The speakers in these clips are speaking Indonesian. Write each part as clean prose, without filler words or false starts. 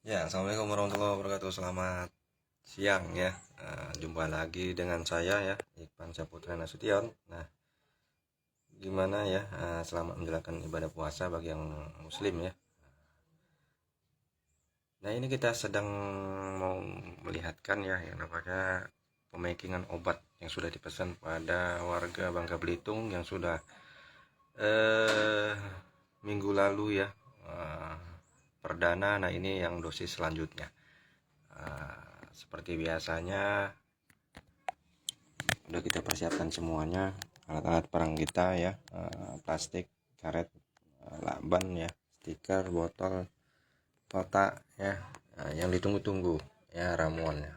Ya, assalamualaikum warahmatullahi wabarakatuh. Selamat siang ya. Jumpa lagi dengan saya ya, Iqbal Saputra Nasution. Nah, gimana ya? Selamat menjalankan ibadah puasa bagi yang Muslim ya. Nah, ini kita sedang mau melihatkan ya, yang namanya pemakingan obat yang sudah dipesan pada warga Bangka Belitung yang sudah eh, minggu lalu ya, eh, perdana. Nah, ini yang dosis selanjutnya. Seperti biasanya udah kita persiapkan semuanya, alat-alat perang kita ya, plastik, karet, lakban ya, stiker, botol, kotak ya, yang ditunggu-tunggu ya, ramuannya.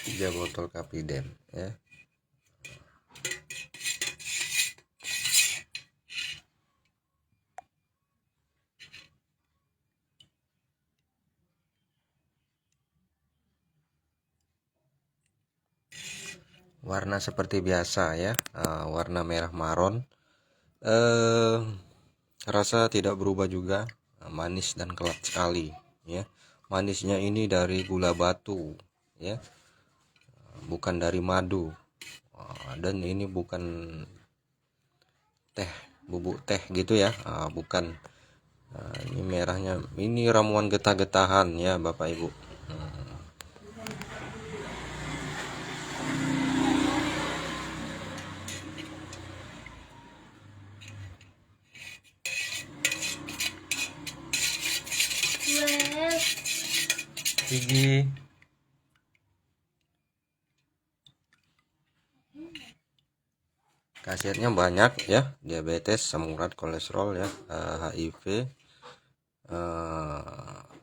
3 botol Kapiden ya. Warna seperti biasa ya, warna merah maron. eh Rasa tidak berubah juga, manis dan kelat sekali ya. Manisnya ini dari gula batu ya, bukan dari madu. Dan ini bukan teh, bubuk teh gitu ya, bukan. Ini merahnya, ini ramuan getah-getahan ya Bapak Ibu. Gigi khasiatnya banyak ya, diabetes, asam urat, kolesterol ya, HIV,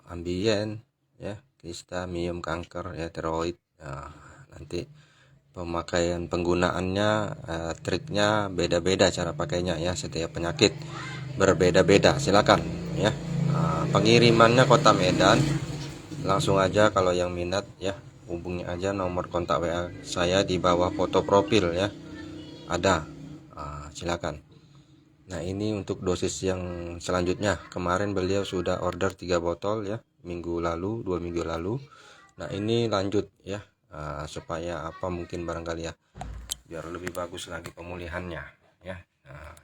ambien ya, kista, miom, kanker ya, tiroid. Nanti pemakaian penggunaannya, triknya beda-beda, cara pakainya ya, setiap penyakit berbeda-beda. Silakan ya. Pengirimannya kota Medan. Langsung aja kalau yang minat ya, hubungi aja nomor kontak WA saya di bawah foto profil ya, ada. Silakan. Nah, ini untuk dosis yang selanjutnya. Kemarin beliau sudah order 3 botol ya, minggu lalu, 2 minggu lalu. Nah, ini lanjut ya, supaya apa mungkin barangkali ya, biar lebih bagus lagi pemulihannya ya.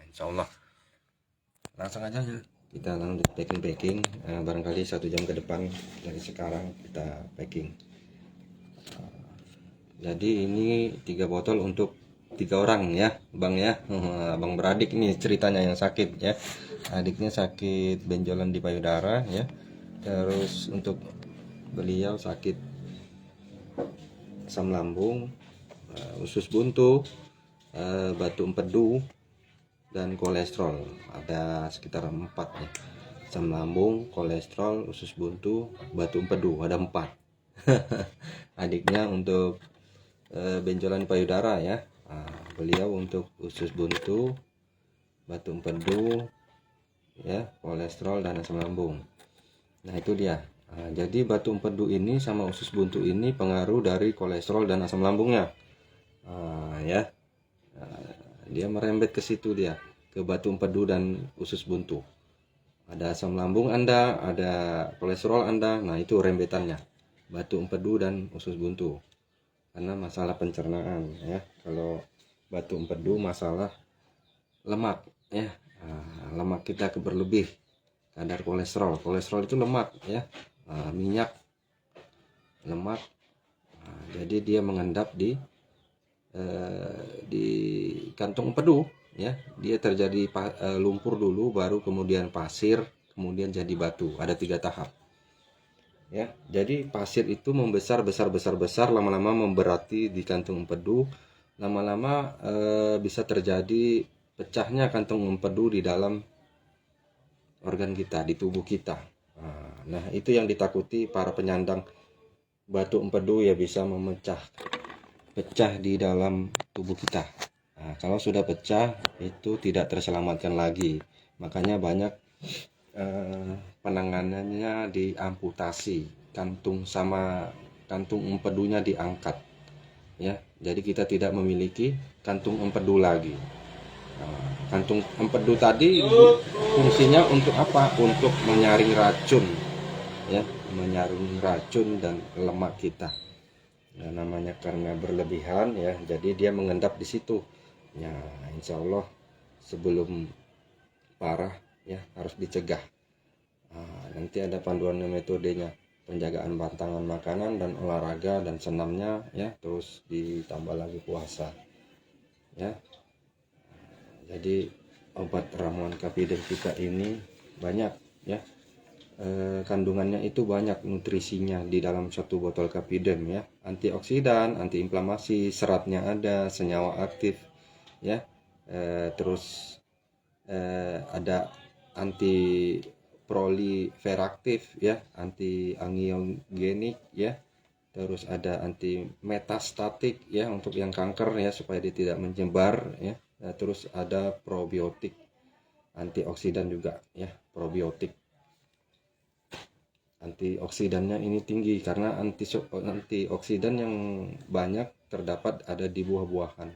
Insya Allah langsung aja kita lanjut packing. Barangkali 1 jam ke depan dari sekarang kita packing. Jadi ini 3 botol untuk 3 orang ya Bang ya. Abang beradik ini ceritanya yang sakit ya, adiknya sakit benjolan di payudara ya, terus untuk beliau sakit asam lambung, usus buntu, batu empedu, dan kolesterol. Ada sekitar 4 ya, asam lambung, kolesterol, usus buntu, batu empedu, ada 4. Adiknya untuk benjolan payudara ya, beliau untuk usus buntu, batu empedu ya, kolesterol, dan asam lambung. Nah itu dia. Jadi batu empedu ini sama usus buntu ini pengaruh dari kolesterol dan asam lambungnya ya. Dia merembet ke situ, dia ke batu empedu dan usus buntu. Ada asam lambung Anda, ada kolesterol Anda. Nah itu rembetannya, batu empedu dan usus buntu, karena masalah pencernaan ya. Kalau batu empedu masalah lemak ya, lemak kita berlebih, kadar kolesterol itu lemak ya, minyak, lemak. Jadi dia mengendap di kantong empedu ya. Dia terjadi lumpur dulu, baru kemudian pasir, kemudian jadi batu. Ada 3 tahap ya. Jadi pasir itu membesar, lama-lama memberati di kantung empedu. Lama-lama bisa terjadi pecahnya kantung empedu di dalam organ kita, di tubuh kita. Nah itu yang ditakuti para penyandang batu empedu ya, bisa pecah di dalam tubuh kita. Kalau sudah pecah itu tidak terselamatkan lagi, makanya banyak penanganannya diamputasi, kantung empedunya diangkat ya. Jadi kita tidak memiliki kantung empedu lagi. Kantung empedu tadi fungsinya untuk apa? Untuk menyaring racun, ya, menyaring racun dan lemak kita. Ya, namanya karena berlebihan ya, jadi dia mengendap di situ. Ya, insya Allah sebelum parah ya harus dicegah. Nanti ada panduan metodenya, penjagaan pantangan makanan dan olahraga dan senamnya ya, terus ditambah lagi puasa ya. Jadi obat ramuan kapiden kita ini banyak ya, kandungannya itu banyak nutrisinya di dalam satu botol kapiden ya. Antioksidan, antiinflamasi, seratnya ada, senyawa aktif ya, terus ada anti proliferaktif ya, anti angiogenik ya, terus ada anti metastatik ya untuk yang kanker ya supaya dia tidak menyebar ya. Nah, terus ada probiotik, antioksidan juga ya, probiotik. Antioksidannya ini tinggi karena antioksidan yang banyak terdapat ada di buah-buahan.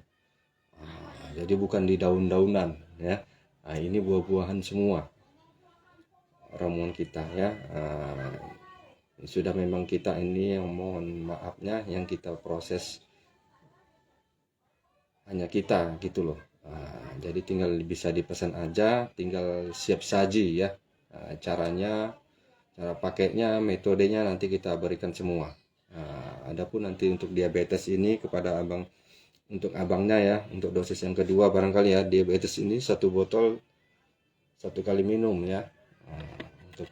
Jadi bukan di daun-daunan ya. Nah, ini buah-buahan semua ramuan kita ya. Sudah memang kita ini yang mohon maafnya yang kita proses hanya kita gitu loh. Jadi tinggal bisa dipesan aja, tinggal siap saji ya. Caranya, cara pakainya, metodenya nanti kita berikan semua. Adapun nanti untuk diabetes ini kepada abang, untuk abangnya ya, untuk dosis yang kedua barangkali ya, diabetes ini satu botol 1 kali minum ya. Untuk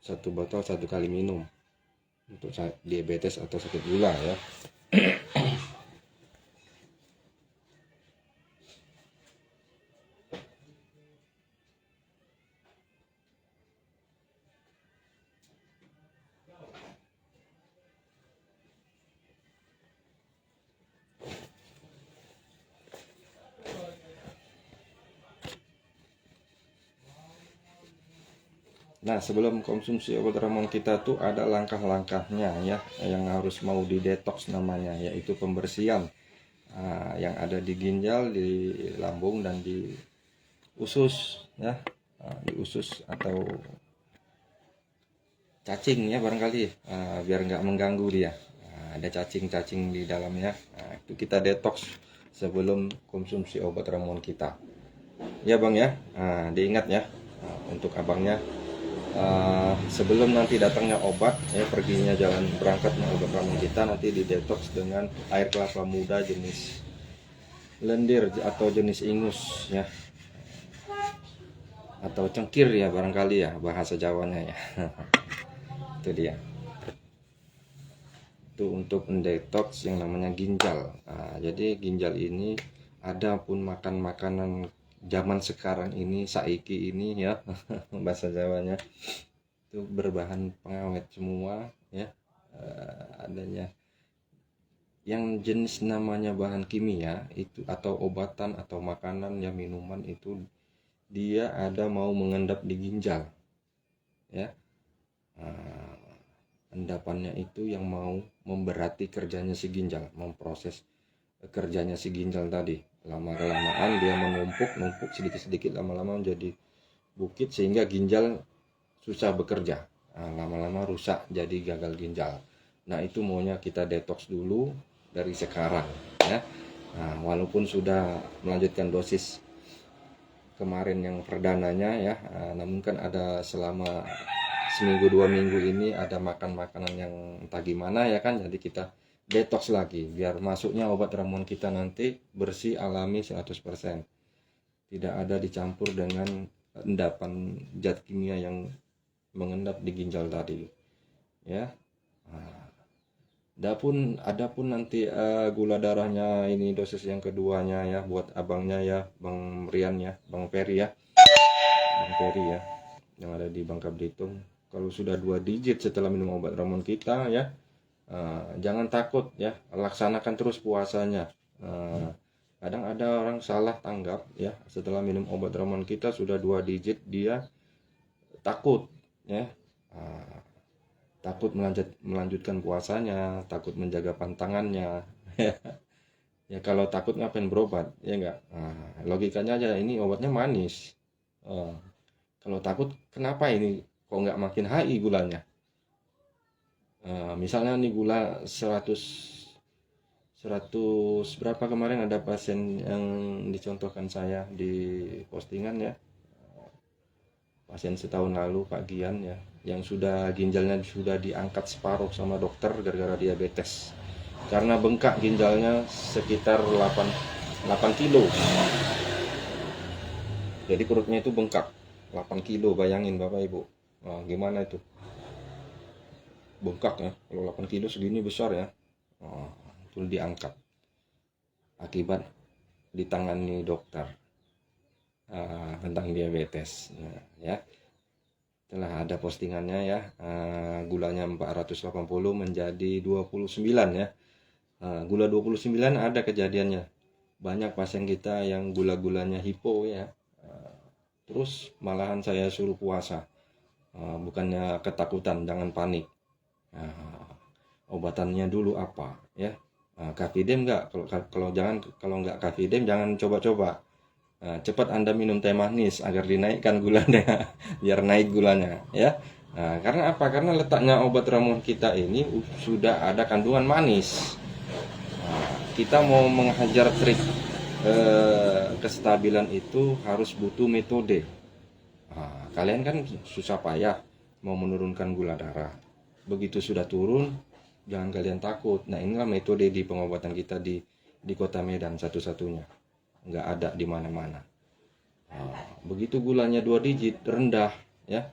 1 botol 1 kali minum untuk diabetes atau sakit gula ya. Nah, sebelum konsumsi obat ramuan kita tuh ada langkah-langkahnya ya, yang harus mau didetoks namanya, yaitu pembersihan yang ada di ginjal, di lambung dan di usus ya, di usus atau cacing ya barangkali, biar nggak mengganggu dia. Ada cacing-cacing di dalamnya, itu kita detoks sebelum konsumsi obat ramuan kita. Ya bang ya, diingat ya, untuk abangnya. Sebelum nanti datangnya obat ya, perginya jalan berangkatnya obat ramuan kita nanti didetoks dengan air kelapa muda jenis lendir atau jenis ingus ya, atau cengkir ya barangkali ya bahasa Jawanya ya. Itu dia, itu untuk mendetoks yang namanya ginjal. Jadi ginjal ini ada pun makan makanan zaman sekarang ini, saiki ini ya, bahasa Jawanya itu berbahan pengawet semua ya, adanya yang jenis namanya bahan kimia itu atau obatan atau makanan ya, minuman itu dia ada mau mengendap di ginjal ya. Endapannya itu yang mau memberati kerjanya si ginjal, memproses kerjanya si ginjal tadi. Lama-kelamaan dia menumpuk sedikit-sedikit, lama-lama menjadi bukit sehingga ginjal susah bekerja. Lama-lama rusak jadi gagal ginjal. Nah, itu maunya kita detoks dulu dari sekarang ya. Walaupun sudah melanjutkan dosis kemarin yang perdananya ya, namun kan ada selama seminggu 2 minggu ini ada makan makanan yang entah gimana ya kan, jadi kita detoks lagi biar masuknya obat ramuan kita nanti bersih, alami 100%, tidak ada dicampur dengan endapan zat kimia yang mengendap di ginjal tadi ya. Adapun nanti gula darahnya ini dosis yang keduanya ya, buat abangnya ya, Bang Rian ya, Bang Ferry ya, Bang Ferry ya, yang ada di Bangka Belitung. Kalau sudah 2 digit setelah minum obat ramuan kita ya, jangan takut ya, laksanakan terus puasanya. Kadang ada orang salah tanggap ya, setelah minum obat ramuan kita sudah 2 digit dia takut ya, takut melanjutkan puasanya, takut menjaga pantangannya. Ya kalau takut ngapain berobat, ya enggak? Nah, logikanya aja ini obatnya manis. Eh, kalau takut kenapa ini kok nggak makin HI gulanya? Misalnya nih gula 100 berapa kemarin ada pasien yang dicontohkan saya di postingan ya, pasien setahun lalu Pak Gian ya, yang sudah ginjalnya sudah diangkat separuh sama dokter gara-gara diabetes. Karena bengkak ginjalnya sekitar 8 kilo. Jadi perutnya itu bengkak 8 kilo, bayangin Bapak Ibu. Nah, gimana itu? Bengkak ya, kalau 8 kilo segini besar ya. Nah, itu diangkat akibat ditangani dokter tentang diabetes. Nah, ya. Telah ada postingannya ya, gulanya 480 menjadi 29 ya. Gula 29 ada kejadiannya. Banyak pasien kita yang gula-gulanya hipo ya. Terus malahan saya suruh puasa. Bukannya ketakutan, jangan panik. Obatannya dulu apa ya? Kafidem enggak? Kalau enggak kafidem jangan coba-coba. Cepat Anda minum teh manis agar dinaikkan gulanya, biar naik gulanya ya. Karena apa? Karena letaknya obat ramuan kita ini sudah ada kandungan manis. Kita mau menghajar trik kestabilan itu harus butuh metode. Kalian kan susah payah mau menurunkan gula darah. Begitu sudah turun, jangan kalian takut. Nah, inilah metode di pengobatan kita di Kota Medan satu-satunya. Nggak ada di mana-mana. Begitu gulanya 2 digit rendah ya,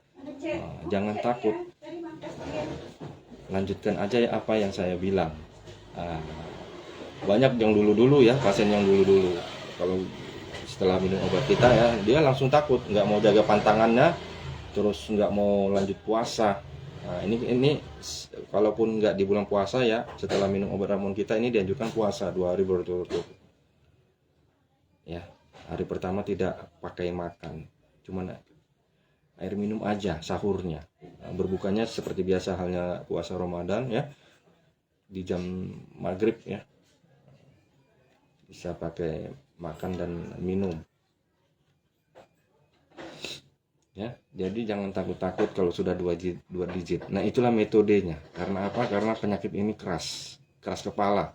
jangan takut, lanjutkan aja ya apa yang saya bilang. Banyak yang dulu-dulu ya, pasien yang dulu-dulu kalau setelah minum obat kita ya, dia langsung takut, nggak mau jaga pantangannya, terus nggak mau lanjut puasa. Nah, ini kalaupun nggak di bulan puasa ya, setelah minum obat ramuan kita ini dianjurkan puasa 2 hari berturut-turut ya. Hari pertama tidak pakai makan, cuman air minum aja sahurnya. Berbukanya seperti biasa halnya puasa Ramadan ya, di jam maghrib ya, bisa pakai makan dan minum ya. Jadi jangan takut-takut kalau sudah 2 digit. Nah, itulah metodenya. Karena apa? Karena penyakit ini keras kepala.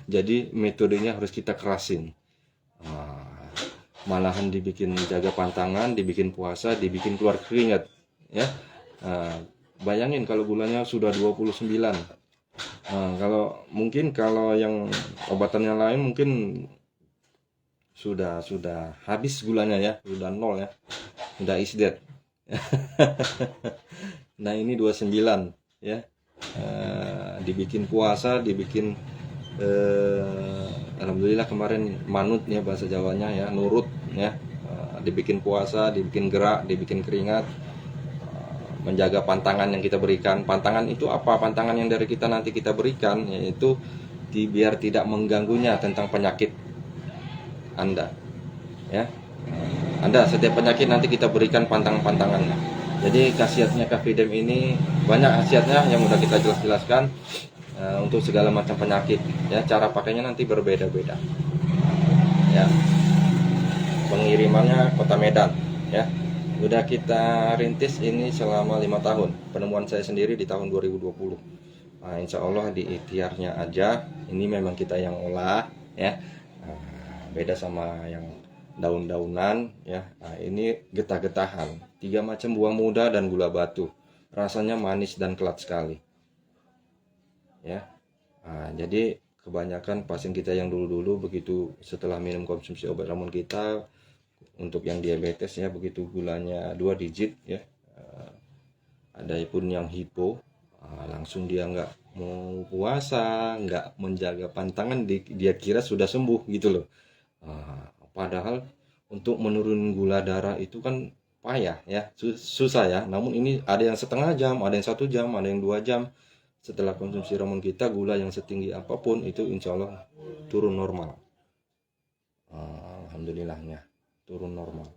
Jadi metodenya harus kita kerasin. Malahan dibikin jaga pantangan, dibikin puasa, dibikin keluar keringat ya. Bayangin kalau gulanya sudah 29. Kalau yang obatannya lain mungkin sudah habis gulanya ya, sudah nol ya, sudah is dead. Nah, ini 29 ya. Dibikin puasa, dibikin alhamdulillah kemarin manut ya bahasa Jawanya ya, nurut ya. Dibikin puasa, dibikin gerak, dibikin keringat, menjaga pantangan yang kita berikan. Pantangan itu apa? Pantangan yang dari kita nanti kita berikan yaitu biar tidak mengganggunya tentang penyakit Anda ya. Anda setiap penyakit nanti kita berikan pantangan-pantangannya. Jadi khasiatnya Kafidem ini banyak khasiatnya yang udah kita jelaskan untuk segala macam penyakit ya. Cara pakainya nanti berbeda-beda ya. Pengirimannya Kota Medan ya. Udah kita rintis ini selama 5 tahun. Penemuan saya sendiri di tahun 2020. Nah, insya Allah di ikhtiarnya aja. Ini memang kita yang olah ya. Beda sama yang daun-daunan ya. Nah, ini getah-getahan. 3 macam buah muda dan gula batu. Rasanya manis dan kelat sekali. Ya. Jadi kebanyakan pasien kita yang dulu-dulu begitu setelah minum konsumsi obat ramuan kita untuk yang diabetes ya, begitu gulanya 2 digit ya, ada pun yang hipo, langsung dia nggak mau puasa, nggak menjaga pantangan, dia kira sudah sembuh gitu loh. Padahal untuk menurunkan gula darah itu kan payah ya, susah ya. Namun ini ada yang setengah jam, ada yang 1 jam, ada yang 2 jam. Setelah konsumsi ramuan kita, gula yang setinggi apapun itu insya Allah turun normal. Alhamdulillahnya turun normal.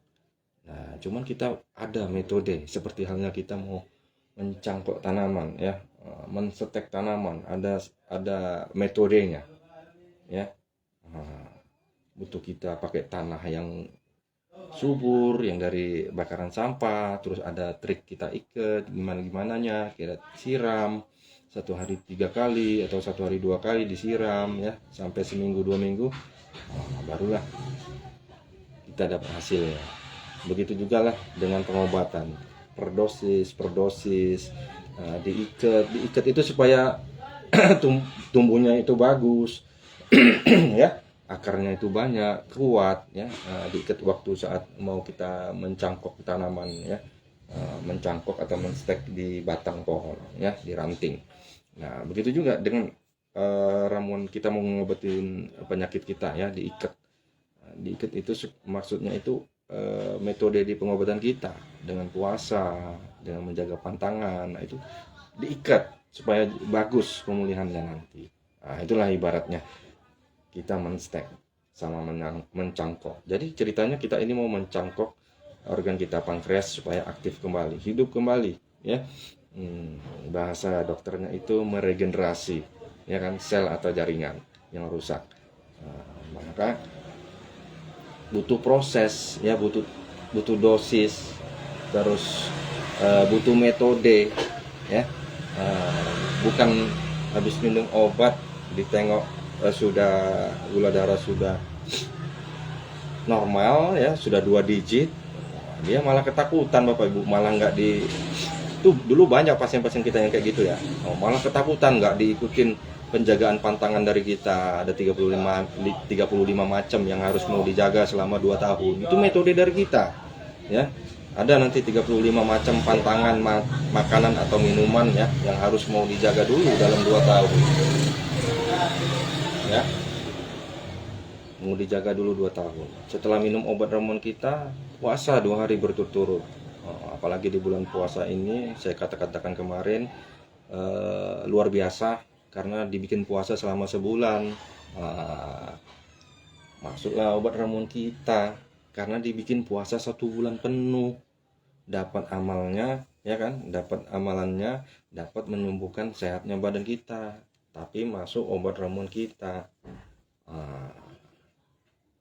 Nah, cuman kita ada metode seperti halnya kita mau mencangkok tanaman ya, mensetek tanaman, ada metodenya. ya. Butuh kita pakai tanah yang subur, yang dari bakaran sampah, terus ada trik kita ikat gimana-gimananya, kita siram 1 hari 3 kali atau 1 hari 2 kali disiram ya, sampai seminggu 2 minggu, barulah kita dapat hasilnya. Begitu juga lah dengan pengobatan, per dosis diikat itu supaya tumbuhnya itu bagus ya, akarnya itu banyak, kuat ya. Diikat waktu saat mau kita mencangkok tanaman ya, mencangkok atau menstek di batang pohon ya, di ranting. Nah begitu juga dengan ramuan kita mau ngobatin penyakit kita ya, diikat. Diikat itu maksudnya itu metode di pengobatan kita dengan puasa, dengan menjaga pantangan. Nah, itu diikat supaya bagus pemulihannya nanti. Nah, itulah ibaratnya kita menstek sama mencangkok. Jadi ceritanya kita ini mau mencangkok organ kita, pankreas, supaya aktif kembali, hidup kembali ya. Bahasa dokternya itu meregenerasi ya kan, sel atau jaringan yang rusak. Maka butuh proses ya, butuh dosis, terus butuh metode ya. Bukan habis minum obat ditengok sudah gula darah sudah normal ya, sudah 2 digit, dia malah ketakutan Bapak Ibu, malah nggak di tuh. Dulu banyak pasien-pasien kita yang kayak gitu ya, malah ketakutan, nggak diikutin penjagaan pantangan dari kita. Ada 35 macam yang harus mau dijaga selama 2 tahun. Itu metode dari kita ya. Ada nanti 35 macam pantangan makanan atau minuman ya, yang harus mau dijaga dulu dalam 2 tahun ya. Mau dijaga dulu 2 tahun. Setelah minum obat ramuan kita, puasa 2 hari berturut-turut. Apalagi di bulan puasa ini, saya katakan kemarin, luar biasa karena dibikin puasa selama sebulan. Masuklah obat ramuan kita karena dibikin puasa 1 bulan penuh. Dapat amalnya ya kan, dapat amalannya, dapat menumbuhkan sehatnya badan kita. Tapi masuk obat ramuan kita,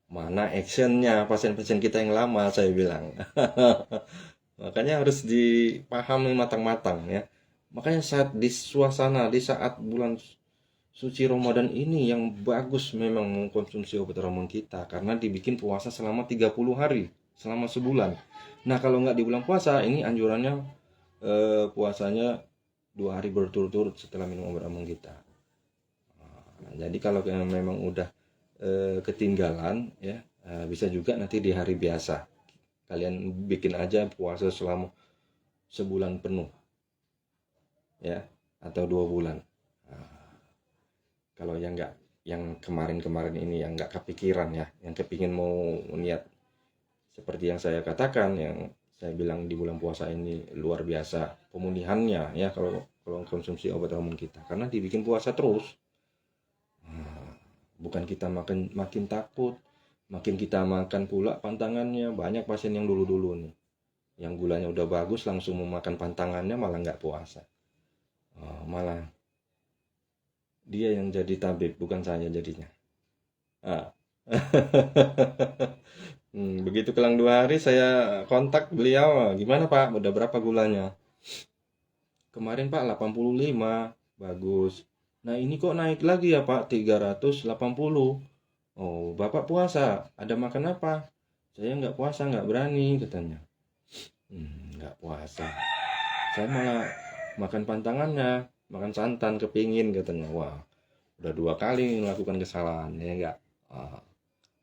mana actionnya pasien-pasien kita yang lama, saya bilang. Makanya harus dipahami matang-matang ya. Makanya saat di suasana, di saat bulan suci Ramadan ini, yang bagus memang mengkonsumsi obat ramuan kita, karena dibikin puasa selama 30 hari, selama sebulan. Nah kalau nggak di bulan puasa, ini anjurannya puasanya 2 hari berturut-turut setelah minum obat ramuan kita. Jadi kalau memang udah ketinggalan ya, bisa juga nanti di hari biasa kalian bikin aja puasa selama sebulan penuh ya, atau 2 bulan. Kalau yang enggak, yang kemarin ini yang nggak kepikiran ya, yang kepingin mau niat seperti yang saya katakan, yang saya bilang di bulan puasa ini luar biasa pemulihannya ya, kalau konsumsi obat ramuan kita, karena dibikin puasa terus. Bukan kita makin takut, makin kita makan pula pantangannya. Banyak pasien yang dulu nih, yang gulanya udah bagus langsung memakan pantangannya, malah nggak puasa. Malah dia yang jadi tabib, bukan saya jadinya. Begitu kelang 2 hari saya kontak beliau, gimana Pak, udah berapa gulanya? Kemarin Pak 85, bagus. Nah ini kok naik lagi ya Pak, 380. Oh Bapak puasa, ada makan apa? Saya nggak puasa, nggak berani katanya. Nggak puasa, saya malah makan pantangannya, makan santan, kepingin katanya. Wah udah 2 kali melakukan kesalahan ya enggak.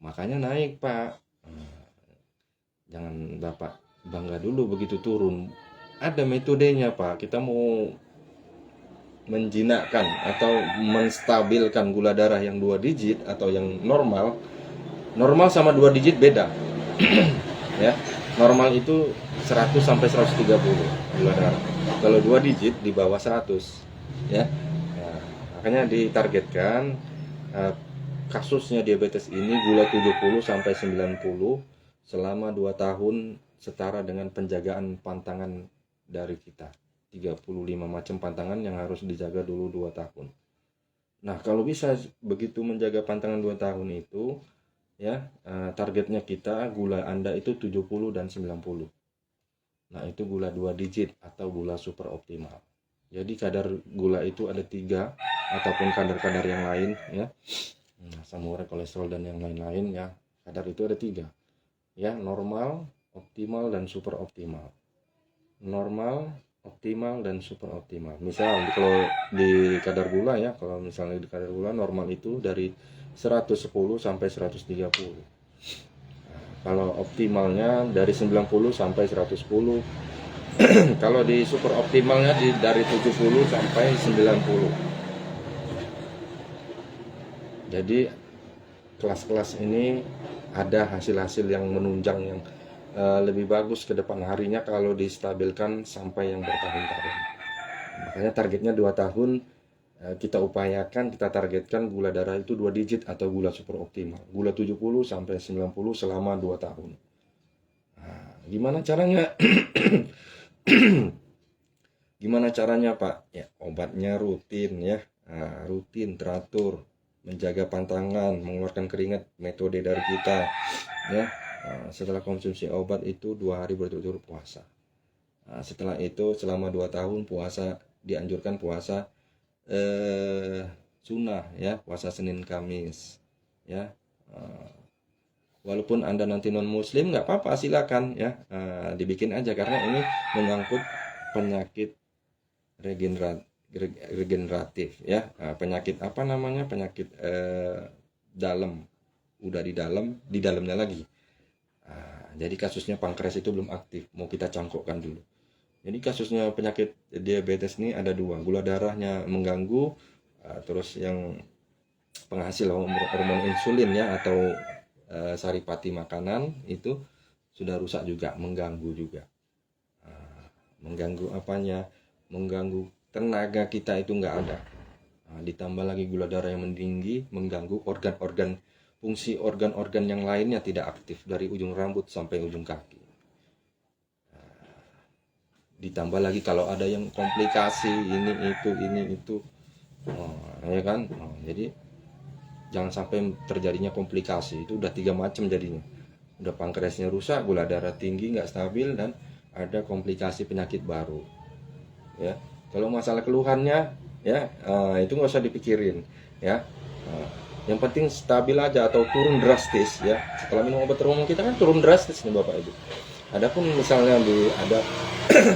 Makanya naik Pak. Jangan Bapak bangga dulu begitu turun. Ada metodenya Pak. Kita mau menjinakkan atau menstabilkan gula darah yang 2 digit atau yang normal. Normal sama 2 digit beda. Ya. Normal itu 100 sampai 130 gula darah. Kalau 2 digit di bawah 100 ya. Nah, makanya ditargetkan kasusnya diabetes ini gula 70 sampai 90 selama 2 tahun, setara dengan penjagaan pantangan dari kita. 35 macam pantangan yang harus dijaga dulu 2 tahun. Nah, kalau bisa begitu menjaga pantangan 2 tahun itu, ya, targetnya kita gula Anda itu 70 dan 90. Nah, itu gula 2 digit atau gula super optimal. Jadi kadar gula itu ada 3 ataupun kadar-kadar yang lain ya. Nah, asam urat, kolesterol dan yang lain-lain ya. Kadar itu ada 3. Ya, normal, optimal dan super optimal. Normal, optimal dan super optimal. Misal kalau di kadar gula ya, kalau misalnya di kadar gula normal itu dari 110 sampai 130. Kalau optimalnya dari 90 sampai 110. Kalau di super optimalnya dari 70 sampai 90. Jadi kelas-kelas ini ada hasil-hasil yang menunjang yang lebih bagus ke depan harinya kalau distabilkan sampai yang bertahun-tahun. Makanya targetnya 2 tahun, kita upayakan, kita targetkan gula darah itu 2 digit atau gula super optimal. Gula 70 sampai 90 selama 2 tahun. Nah, gimana caranya? Gimana caranya, Pak? Ya, obatnya rutin ya. Nah, rutin teratur, menjaga pantangan, mengeluarkan keringat, metode dari kita ya. Nah, setelah konsumsi obat itu 2 hari berturut-turut puasa. Nah, setelah itu selama 2 tahun puasa, dianjurkan puasa sunnah ya, puasa Senin Kamis ya. Walaupun Anda nanti non muslim nggak apa-apa, silakan ya, dibikin aja karena ini menyangkut penyakit regeneratif ya. Penyakit apa namanya, penyakit dalam, udah di dalamnya lagi. Jadi kasusnya pankreas itu belum aktif, mau kita cangkokkan dulu. Jadi kasusnya penyakit diabetes ini ada 2, gula darahnya mengganggu, terus yang penghasil hormon insulin ya atau saripati makanan itu sudah rusak juga, mengganggu juga. Mengganggu apanya? Mengganggu tenaga kita itu nggak ada. Ditambah lagi gula darah yang meninggi, mengganggu organ-organ, fungsi organ-organ yang lainnya tidak aktif dari ujung rambut sampai ujung kaki. Ditambah lagi kalau ada yang komplikasi ini itu, ya kan. Jadi jangan sampai terjadinya komplikasi, itu udah 3 macam jadinya. Udah pankreasnya rusak, gula darah tinggi nggak stabil, dan ada komplikasi penyakit baru ya. Kalau masalah keluhannya ya, itu nggak usah dipikirin ya. Yang penting stabil aja atau turun drastis ya. Setelah minum obat hormon kita kan turun drastis nih Bapak Ibu. Adapun misalnya ada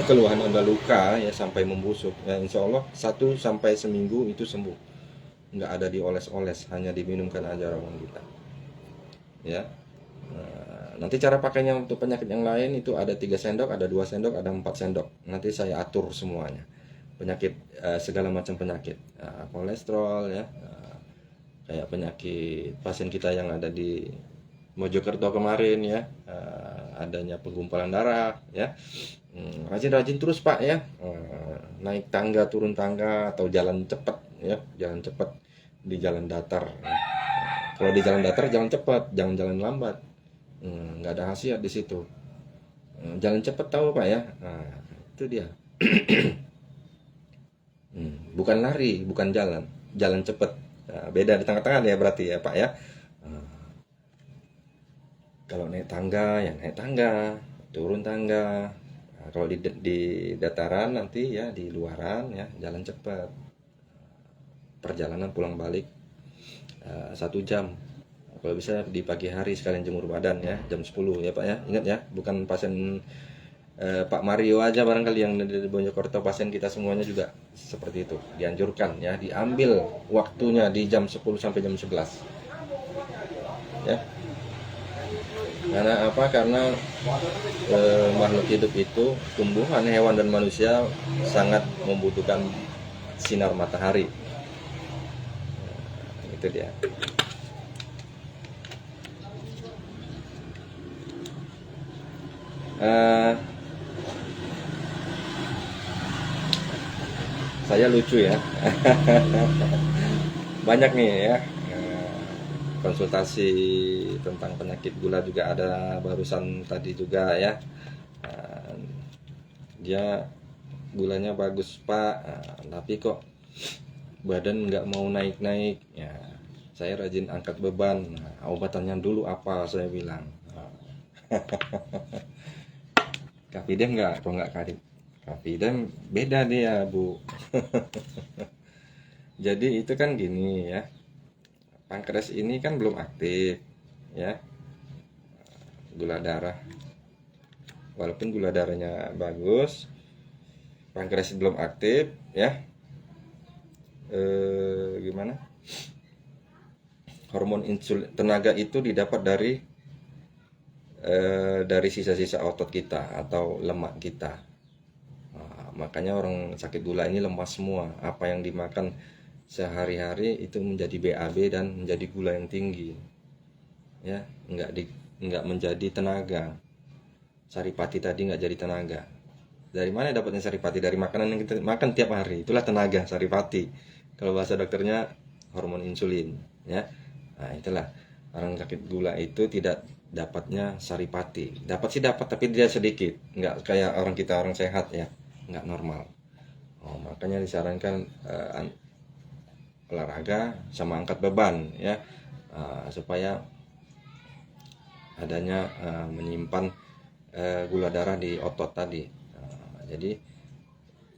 keluhan Anda luka ya sampai membusuk ya, insya Allah 1 sampai seminggu itu sembuh. Nggak ada dioles-oles, hanya diminumkan aja ramuan kita ya. Nanti cara pakainya untuk penyakit yang lain itu ada 3 sendok, ada 2 sendok, ada 4 sendok. Nanti saya atur semuanya. Penyakit, segala macam penyakit, kolesterol ya, kayak penyakit pasien kita yang ada di Mojokerto kemarin ya, adanya penggumpalan darah ya. Rajin-rajin terus Pak ya, naik tangga, turun tangga, atau jalan cepat ya, jalan cepat di jalan datar ya. Kalau di jalan datar jalan cepat, jangan jalan lambat. Nggak ada khasiat di situ. Jalan cepat tahu Pak ya, nah, itu dia. Bukan lari, bukan jalan cepat. Nah, beda di tengah-tengah ya berarti ya Pak ya. Kalau naik tangga ya naik tangga, turun tangga. Nah, kalau di dataran nanti ya, di luaran ya, jalan cepat. Perjalanan pulang balik 1 jam. Kalau bisa di pagi hari sekalian jemur badan ya, jam 10 ya Pak ya. Ingat ya, bukan pasien Pak Mario aja barangkali yang di Mojokerto, pasien kita semuanya juga seperti itu. Dianjurkan ya, diambil waktunya di jam 10 sampai jam 11. Ya. Karena apa? Karena makhluk hidup itu, tumbuhan, hewan dan manusia sangat membutuhkan sinar matahari. Itu dia. Saya lucu ya. Banyak nih ya, konsultasi tentang penyakit gula juga ada barusan tadi juga ya. Dia gulanya bagus Pak, tapi kok badan nggak mau naik-naik, ya saya rajin angkat beban. Nah, obatannya dulu apa, saya bilang. Kapidem nggak, atau nggak kadip? Kapidem beda dia, Bu. Jadi itu kan gini ya, pankreas ini kan belum aktif ya, gula darah. Walaupun gula darahnya bagus, pankreas belum aktif ya. Gimana? Hormon insulin, tenaga itu didapat dari sisa-sisa otot kita atau lemak kita. Nah, makanya orang sakit gula ini lemas semua. Apa yang dimakan sehari-hari itu menjadi BAB dan menjadi gula yang tinggi. Ya, nggak menjadi tenaga. Saripati tadi nggak jadi tenaga. Dari mana dapatnya saripati? Dari makanan yang kita makan tiap hari. Itulah tenaga, saripati. Kalau bahasa dokternya hormon insulin, ya. Nah, itulah orang sakit gula itu tidak dapatnya saripati. Dapat sih dapat, tapi dia sedikit. Nggak kayak orang sehat ya, nggak normal. Oh, makanya disarankan olahraga sama angkat beban ya, supaya adanya menyimpan gula darah di otot tadi. Jadi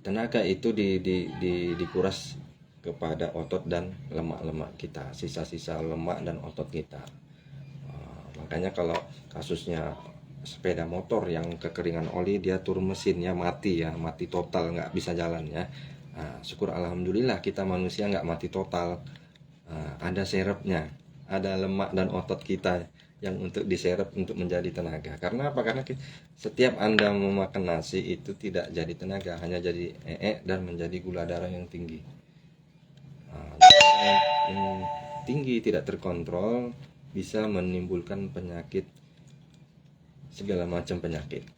tenaga itu dikuras kepada otot dan lemak-lemak kita, sisa-sisa lemak dan otot kita. Makanya kalau kasusnya sepeda motor yang kekeringan oli, dia turun mesin ya, mati total, nggak bisa jalan ya. Syukur alhamdulillah kita manusia nggak mati total. Ada serepnya, ada lemak dan otot kita yang untuk diserap untuk menjadi tenaga. Karena apa? Karena setiap Anda memakan nasi itu tidak jadi tenaga, hanya jadi dan menjadi gula darah yang tinggi. Yang tinggi tidak terkontrol bisa menimbulkan penyakit, segala macam penyakit,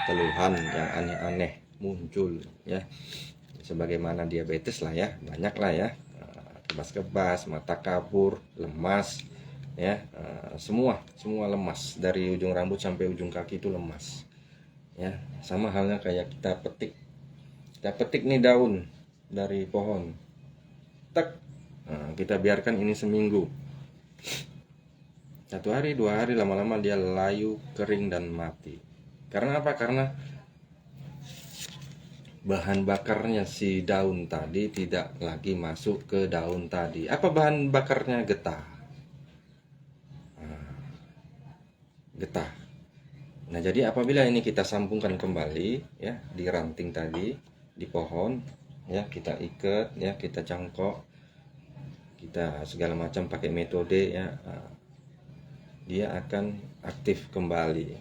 keluhan yang aneh-aneh muncul ya, sebagaimana diabetes lah ya, banyak lah ya, kebas-kebas, mata kabur, lemas ya, semua lemas, dari ujung rambut sampai ujung kaki itu lemas ya. Sama halnya kayak kita petik nih daun dari pohon, kita biarkan ini seminggu, 1 hari 2 hari, lama-lama dia layu, kering dan mati. Karena apa? Karena bahan bakarnya si daun tadi tidak lagi masuk ke daun tadi. Apa bahan bakarnya? Getah. Getah. Nah, jadi apabila ini kita sambungkan kembali ya di ranting tadi, di pohon ya, kita ikat ya, kita cangkok, kita segala macam pakai metode ya, dia akan aktif kembali.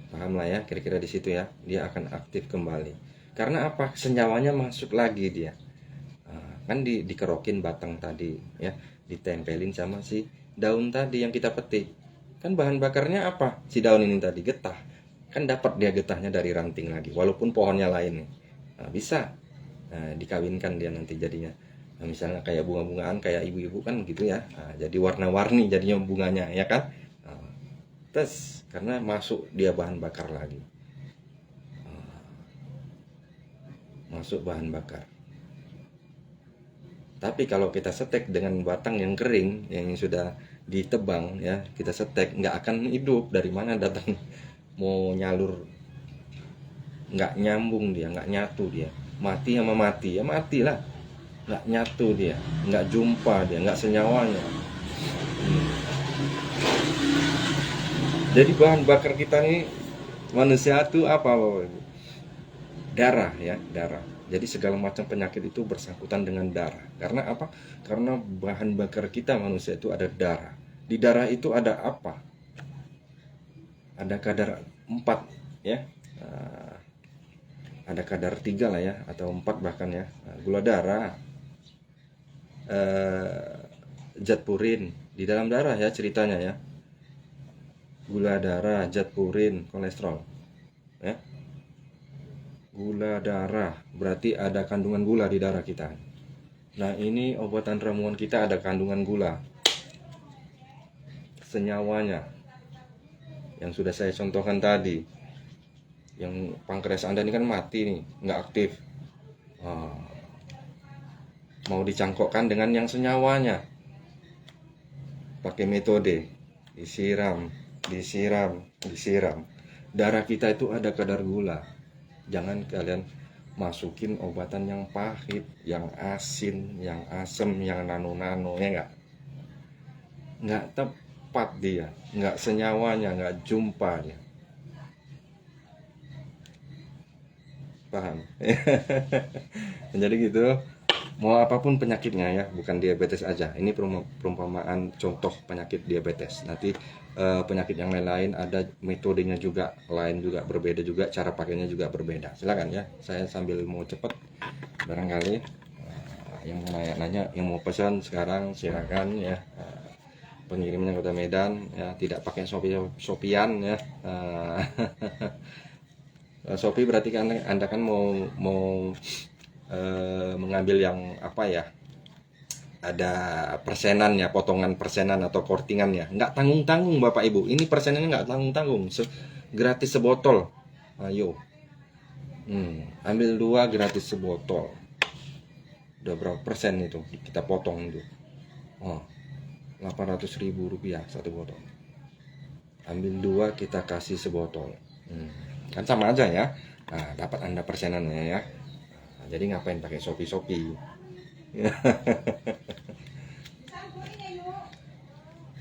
Paham lah ya, kira-kira di situ ya, dia akan aktif kembali. Karena apa? Senyawanya masuk lagi dia. Kan dikerokin batang tadi ya, ditempelin sama si daun tadi yang kita petik. Kan bahan bakarnya apa? Si daun ini tadi, getah. Kan dapat dia getahnya dari ranting lagi, walaupun pohonnya lain. Bisa dikawinkan dia nanti jadinya. Misalnya kayak bunga-bungaan, kayak ibu-ibu kan gitu ya. Jadi warna-warni jadinya bunganya ya kan. Terus karena masuk dia bahan bakar lagi, masuk bahan bakar. Tapi kalau kita setek dengan batang yang kering, yang sudah ditebang ya, kita setek, nggak akan hidup. Dari mana datang mau nyalur, nggak nyambung dia, nggak nyatu dia, mati sama mati ya, matilah, nggak nyatu dia, nggak jumpa dia, nggak senyawanya. Jadi bahan bakar kita nih manusia itu apa? Darah ya, darah. Jadi segala macam penyakit itu bersangkutan dengan darah. Karena apa? Karena bahan bakar kita manusia itu ada darah. Di darah itu ada apa? Ada kadar 4 ya. Ada kadar 3 lah ya, atau 4 bahkan ya. Gula darah, zat purin di dalam darah ya ceritanya ya. Gula darah, zat purin, kolesterol ya. Gula darah berarti ada kandungan gula di darah kita. Nah, ini obatan ramuan kita ada kandungan gula. Senyawanya yang sudah saya contohkan tadi, yang pankreas Anda ini kan mati nih, nggak aktif. mau dicangkokkan dengan yang senyawanya. Pakai metode disiram, disiram. Darah kita itu ada kadar gula. Jangan kalian masukin obatan yang pahit, yang asin, yang asem, yang nano-nano, ya nggak tepat dia, nggak senyawanya, nggak jumpa dia. Paham? Jadi gitu. Mau apapun penyakitnya ya, bukan diabetes aja. Ini perumpamaan contoh penyakit diabetes. Nanti penyakit yang lain-lain ada metodenya juga, lain juga berbeda juga, cara pakainya juga berbeda. Silakan ya, saya sambil mau cepet. Barangkali yang nanya-nanya, yang mau pesan sekarang silakan ya. Pengirimnya Kota Medan ya, tidak pakai Sopian ya. Shopee berarti kan Anda kan mau mengambil yang apa ya, ada persenan ya, potongan persenan atau kortingan ya, nggak tanggung-tanggung Bapak Ibu, ini persenannya nggak tanggung-tanggung, gratis sebotol. Ayo, ambil 2 gratis sebotol. Udah berapa persen itu kita potong itu? 800.000 rupiah satu botol. Ambil 2 kita kasih sebotol. Kan sama aja ya. Nah, dapat Anda persenannya ya. Jadi ngapain pakai Shopee?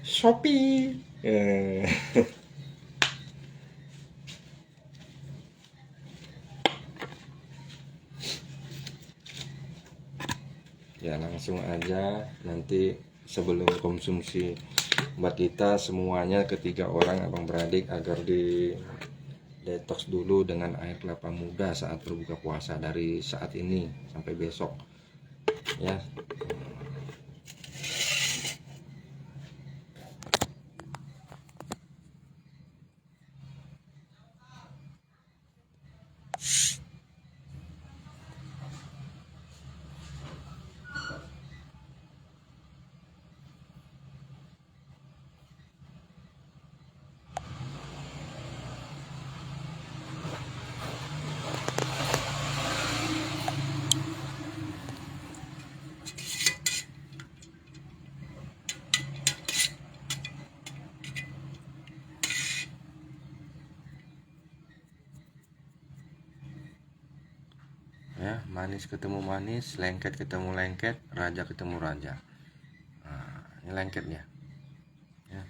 Shopee. Ya langsung aja, nanti sebelum konsumsi buat kita semuanya, ketiga orang abang beradik, agar di detox dulu dengan air kelapa muda saat berbuka puasa, dari saat ini sampai besok ya. Ya, manis ketemu manis, lengket ketemu lengket, raja ketemu raja. Nah, ini lengketnya ya.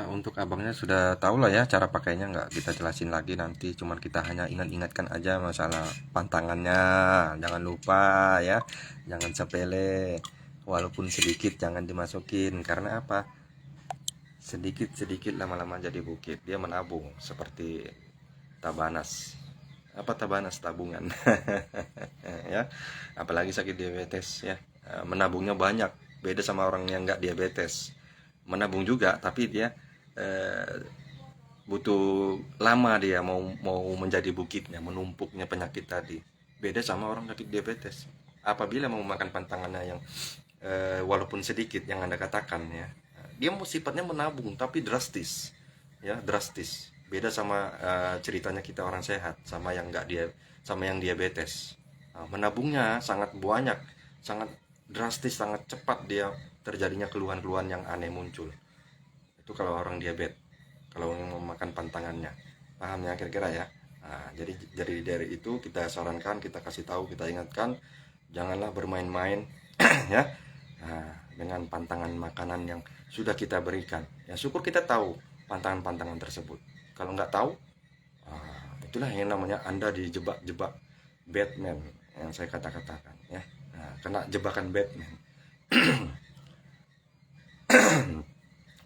Untuk abangnya sudah tahu lah ya cara pakainya, nggak kita jelasin lagi nanti, cuman kita hanya ingatkan aja masalah pantangannya. Jangan lupa ya, jangan sepele, walaupun sedikit jangan dimasukin. Karena apa? Sedikit lama-lama jadi bukit, dia menabung seperti Tabanas. Apa Tabanas? Tabungan. Ya, apalagi sakit diabetes ya, menabungnya banyak, beda sama orang yang nggak diabetes, menabung juga tapi dia butuh lama, dia mau menjadi bukitnya, menumpuknya penyakit tadi. Beda sama orang sakit diabetes, apabila mau makan pantangannya yang walaupun sedikit yang Anda katakan ya, dia sifatnya menabung tapi drastis ya, drastis. Beda sama ceritanya kita orang sehat sama yang nggak dia, sama yang diabetes. Menabungnya sangat banyak, sangat drastis, sangat cepat dia terjadinya keluhan-keluhan yang aneh muncul. Itu kalau orang diabetes, kalau mau makan pantangannya. Paham ya kira-kira ya? Nah, jadi dari itu kita sarankan, kita kasih tahu, kita ingatkan, janganlah bermain-main ya. Nah, dengan pantangan makanan yang sudah kita berikan. Ya syukur kita tahu pantangan-pantangan tersebut. Kalau nggak tahu, itulah yang namanya Anda dijebak-jebak Batman yang saya katakan ya. Nah, kena jebakan Batman.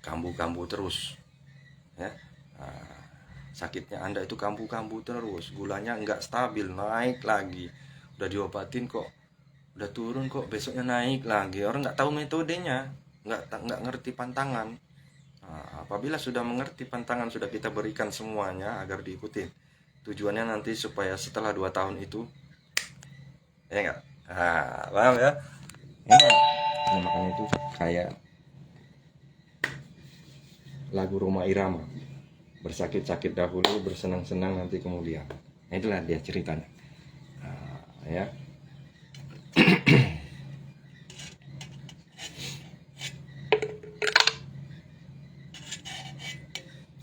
Kambuh-kambuh terus ya. Sakitnya Anda itu kambuh-kambuh terus, gulanya nggak stabil, naik lagi, udah diobatin kok udah turun, kok besoknya naik lagi. Orang nggak tahu metodenya, nggak ngerti pantangan. Apabila sudah mengerti pantangan, sudah kita berikan semuanya agar diikuti, tujuannya nanti supaya setelah 2 tahun itu ya enggak, paham ya. Nah, makanya itu kayak lagu Rhoma Irama, bersakit-sakit dahulu, bersenang-senang nanti kemudian. Nah, itulah dia ceritanya. Ya.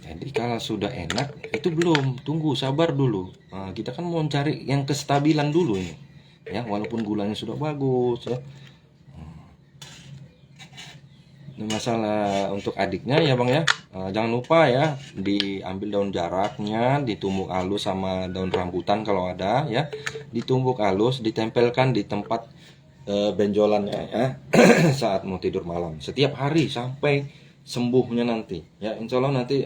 Jadi kalau sudah enak itu belum, tunggu, sabar dulu. Kita kan mau cari yang kestabilan dulu ini, ya, walaupun gulanya sudah bagus, ya. Nah, masalah untuk adiknya ya bang ya, jangan lupa ya diambil daun jaraknya, ditumbuk halus sama daun rambutan kalau ada ya, ditumbuk halus, ditempelkan di tempat benjolannya ya saat mau tidur malam setiap hari sampai sembuhnya nanti ya, insya Allah nanti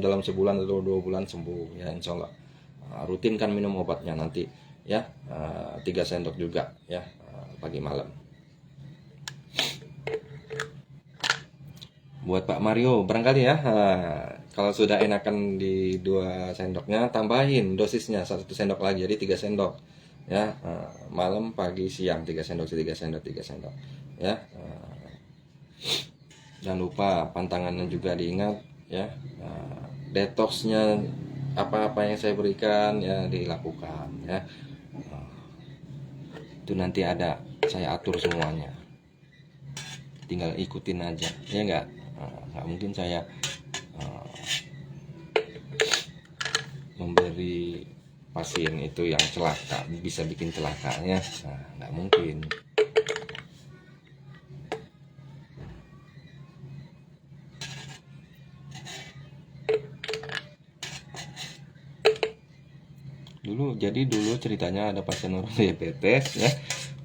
dalam sebulan atau 2 bulan sembuh ya, insya Allah. Rutinkan minum obatnya nanti ya, 3 sendok juga ya, pagi malam. Buat Pak Mario barangkali ya, kalau sudah enakan di 2 sendoknya, tambahin dosisnya 1 sendok lagi, jadi 3 sendok ya, malam pagi siang 3 sendok 3 sendok 3 sendok ya. Jangan lupa pantangannya juga diingat ya, detoxnya apa-apa yang saya berikan ya dilakukan ya. Itu nanti ada saya atur semuanya, tinggal ikutin aja ya, nggak mungkin saya memberi pasien itu yang celaka, bisa bikin celakanya, nggak mungkin. Dulu ceritanya ada pasien orang diabetes ya,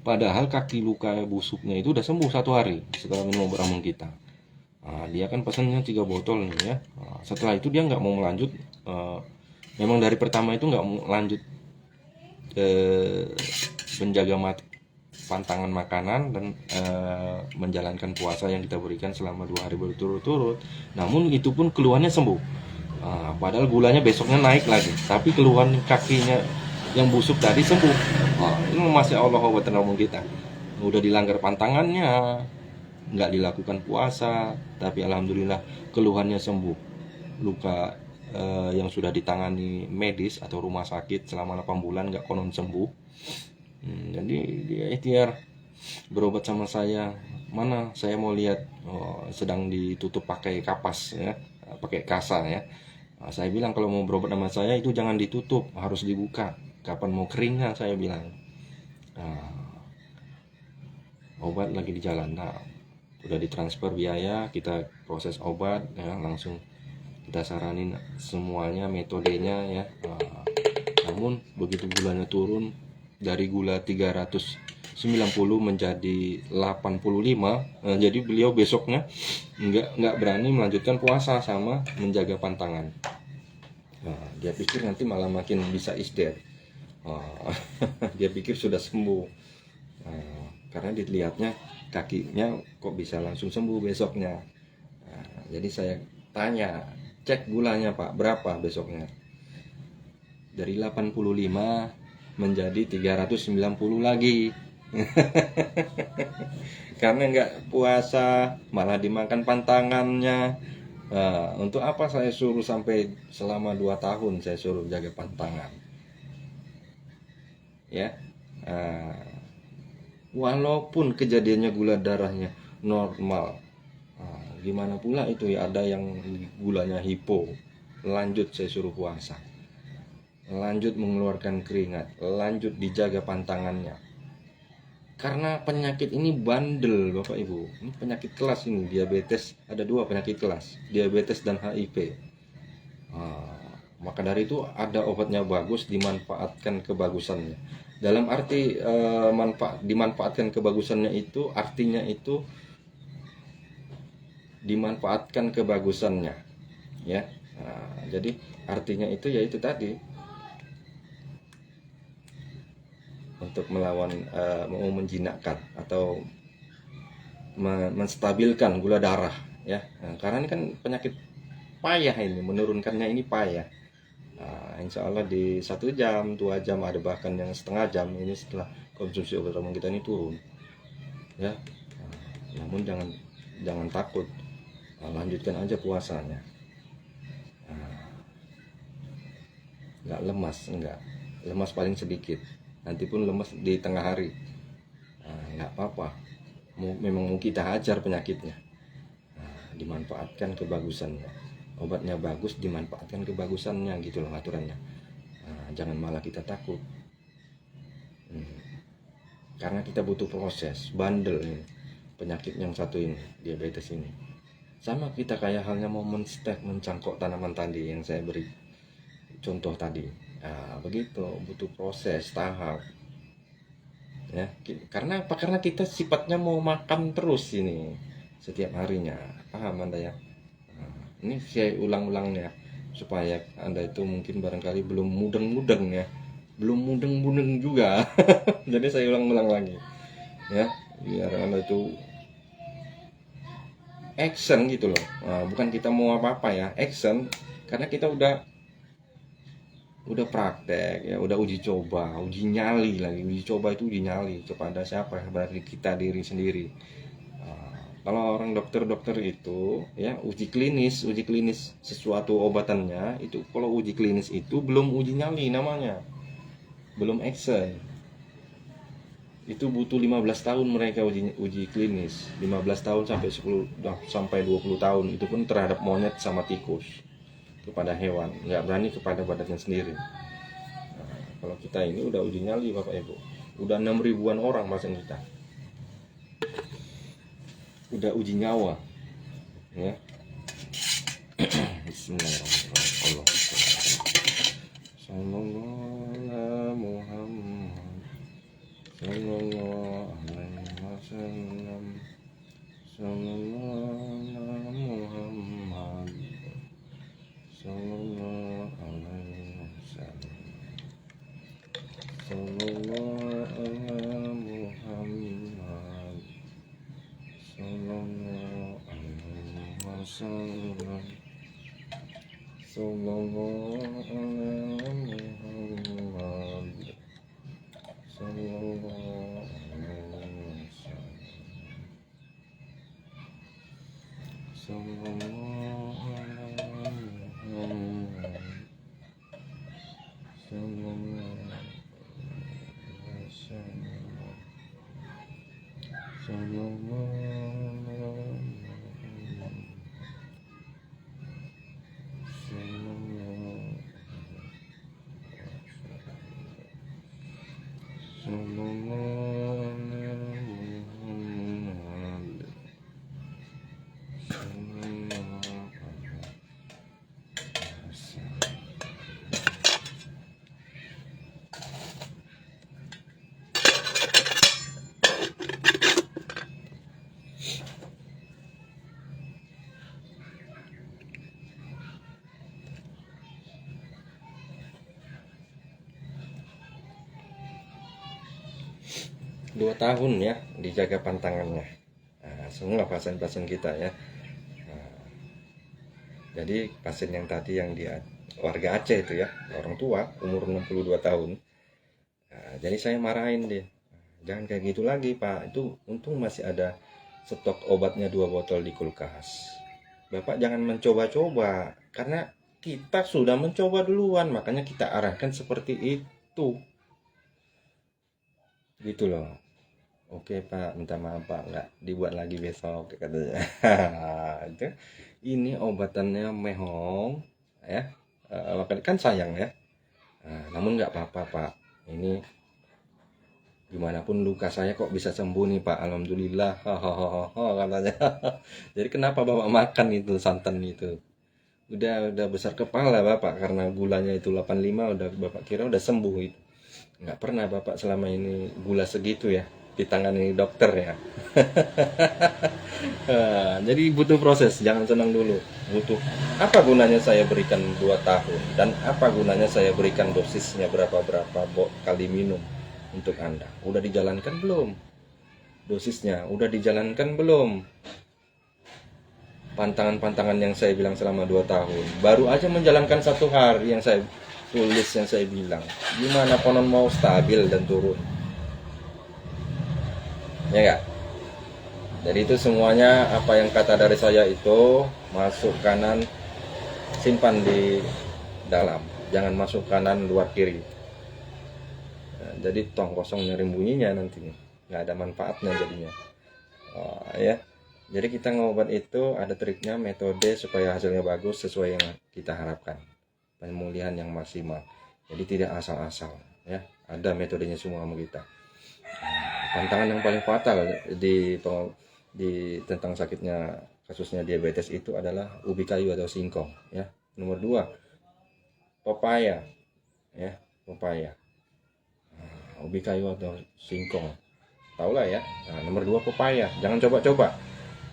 padahal kaki luka busuknya itu udah sembuh 1 hari setelah minum obat ramuan kita. Dia kan pesannya 3 botol nih ya. Setelah itu dia nggak mau melanjut, memang dari pertama itu nggak mau lanjut menjaga pantangan makanan dan menjalankan puasa yang kita berikan selama 2 hari berturut-turut. Namun itu pun keluhannya sembuh. Padahal gulanya besoknya naik lagi, tapi keluhan kakinya yang busuk tadi sembuh. Ini masya Allah obat ramuan kita. Udah dilanggar pantangannya, nggak dilakukan puasa, tapi alhamdulillah keluhannya sembuh. Luka yang sudah ditangani medis atau rumah sakit selama 8 bulan nggak konon sembuh. Jadi dia ikhtiar berobat sama saya. Mana saya mau lihat sedang ditutup pakai kapas ya, pakai kasa ya. Saya bilang kalau mau berobat sama saya itu jangan ditutup, harus dibuka. Kapan mau keringnya saya bilang. Obat lagi di jalan. Udah ditransfer biaya, kita proses obat ya, langsung kita saranin semuanya, metodenya ya. Namun begitu gulanya turun dari gula 390 menjadi 85, jadi beliau besoknya nggak berani melanjutkan puasa sama menjaga pantangan. Dia pikir nanti malah makin bisa isdet. Dia pikir sudah sembuh, karena dilihatnya kakinya kok bisa langsung sembuh besoknya. Jadi saya tanya, cek gulanya Pak berapa besoknya, dari 85 menjadi 390 lagi. Karena nggak puasa malah dimakan pantangannya. Untuk apa saya suruh sampai selama 2 tahun saya suruh jaga pantangan ya. Walaupun kejadiannya gula darahnya normal, gimana pula itu ya, ada yang gulanya hipo, lanjut saya suruh puasa, lanjut mengeluarkan keringat, lanjut dijaga pantangannya. Karena penyakit ini bandel Bapak Ibu, ini penyakit kelas ini, diabetes, ada 2 penyakit kelas, diabetes dan HIV. Maka dari itu ada obatnya bagus, dimanfaatkan kebagusannya. Dalam arti dimanfaatkan kebagusannya itu artinya itu dimanfaatkan kebagusannya ya. Jadi artinya itu yaitu tadi untuk melawan, mau menjinakkan atau menstabilkan gula darah ya. Karena ini kan penyakit payah, ini menurunkannya ini payah. Insya Allah di 1 jam, 2 jam, ada bahkan yang setengah jam ini setelah konsumsi obat ramuan kita ini turun ya. Namun jangan takut, lanjutkan aja puasanya. Nggak lemas, lemas paling sedikit, nanti pun lemas di tengah hari. Nggak apa-apa, memang mau kita hajar penyakitnya. Dimanfaatkan kebagusannya, obatnya bagus, dimanfaatkan kebagusannya gitu loh aturannya. Jangan malah kita takut. Karena kita butuh proses, bandel ini penyakit yang satu ini, diabetes ini. Sama kita kayak halnya mau mencangkok tanaman tadi yang saya beri contoh tadi. Begitu, butuh proses, tahap. Ya, karena apa? Karena kita sifatnya mau makan terus ini setiap harinya. Paham Anda ya? Ini saya ulang-ulang ya, supaya Anda itu mungkin barangkali belum mudeng-mudeng ya. Belum mudeng-mudeng juga. Jadi saya ulang-ulang lagi. Ya, biar Anda itu action gitu loh. Bukan kita mau apa-apa ya, action, karena kita udah praktek ya, udah uji coba, uji nyali lagi. Uji coba itu uji nyali kepada siapa? Berarti kita diri sendiri. Kalau orang dokter-dokter itu ya uji klinis sesuatu obatannya itu, kalau uji klinis itu belum uji nyali namanya, belum action. Itu butuh 15 tahun mereka uji klinis, 15 tahun sampai 20 tahun, itu pun terhadap monyet sama tikus, kepada hewan, nggak berani kepada badannya sendiri. Kalau kita ini udah uji nyali Bapak Ibu, udah 6 ribuan orang pasien kita, udah uji nyawa ya. Bismillahirrahmanirrahim. Sallallahu ala Muhammad sallallahu alaihi wasallam, sallallahu ala Muhammad sallallahu alaihi wasallam, sallallahu ala Muhammad sallallahu alaihi wasallam, sallallahu ala Muhammad sallallahu alaihi wasallam, sallallahu ala Muhammad sallallahu alaihi wasallam, sallallahu Dua tahun ya dijaga pantangannya. Semua pasien-pasien kita ya. Jadi pasien yang tadi yang dia warga Aceh itu ya, orang tua umur 62 tahun. Jadi saya marahin dia, jangan kayak gitu lagi Pak, itu untung masih ada stok obatnya 2 botol di kulkas. Bapak jangan mencoba-coba, karena kita sudah mencoba duluan, makanya kita arahkan seperti itu gitu loh. Oke Pak, minta maaf Pak, nggak dibuat lagi besok katanya. Itu ini obatannya mehong ya, kan sayang ya. Namun nggak apa-apa Pak, ini gimana pun luka saya kok bisa sembuh nih Pak, alhamdulillah, katanya. Jadi kenapa Bapak makan itu santan itu? Udah besar kepala Bapak, karena gulanya itu 85, udah Bapak kira udah sembuh itu. Nggak pernah Bapak selama ini gula segitu ya ditangani dokter ya. Jadi butuh proses, jangan senang dulu. Butuh apa gunanya saya berikan 2 tahun, dan apa gunanya saya berikan dosisnya berapa kali minum untuk Anda. Udah dijalankan belum? Dosisnya udah dijalankan belum? Pantangan-pantangan yang saya bilang selama 2 tahun, baru aja menjalankan 1 hari yang saya tulis, yang saya bilang. Gimana konon mau stabil dan turun? Ya enggak? Jadi itu semuanya apa yang kata dari saya itu masuk kanan, simpan di dalam, jangan masuk kanan luar kiri. Nah, jadi tong kosong nyari bunyinya nanti nggak ada manfaatnya jadinya. Ya, jadi kita ngobat itu ada triknya, metode supaya hasilnya bagus sesuai yang kita harapkan, pemulihan yang maksimal. Jadi tidak asal-asal ya, ada metodenya semua sama kita. Tantangan yang paling fatal di tentang sakitnya kasusnya diabetes itu adalah ubi kayu atau singkong ya. Nomor 2 pepaya ya, pepaya. Ubi kayu atau singkong tahu lah ya. Nah, nomor 2 pepaya, jangan coba-coba.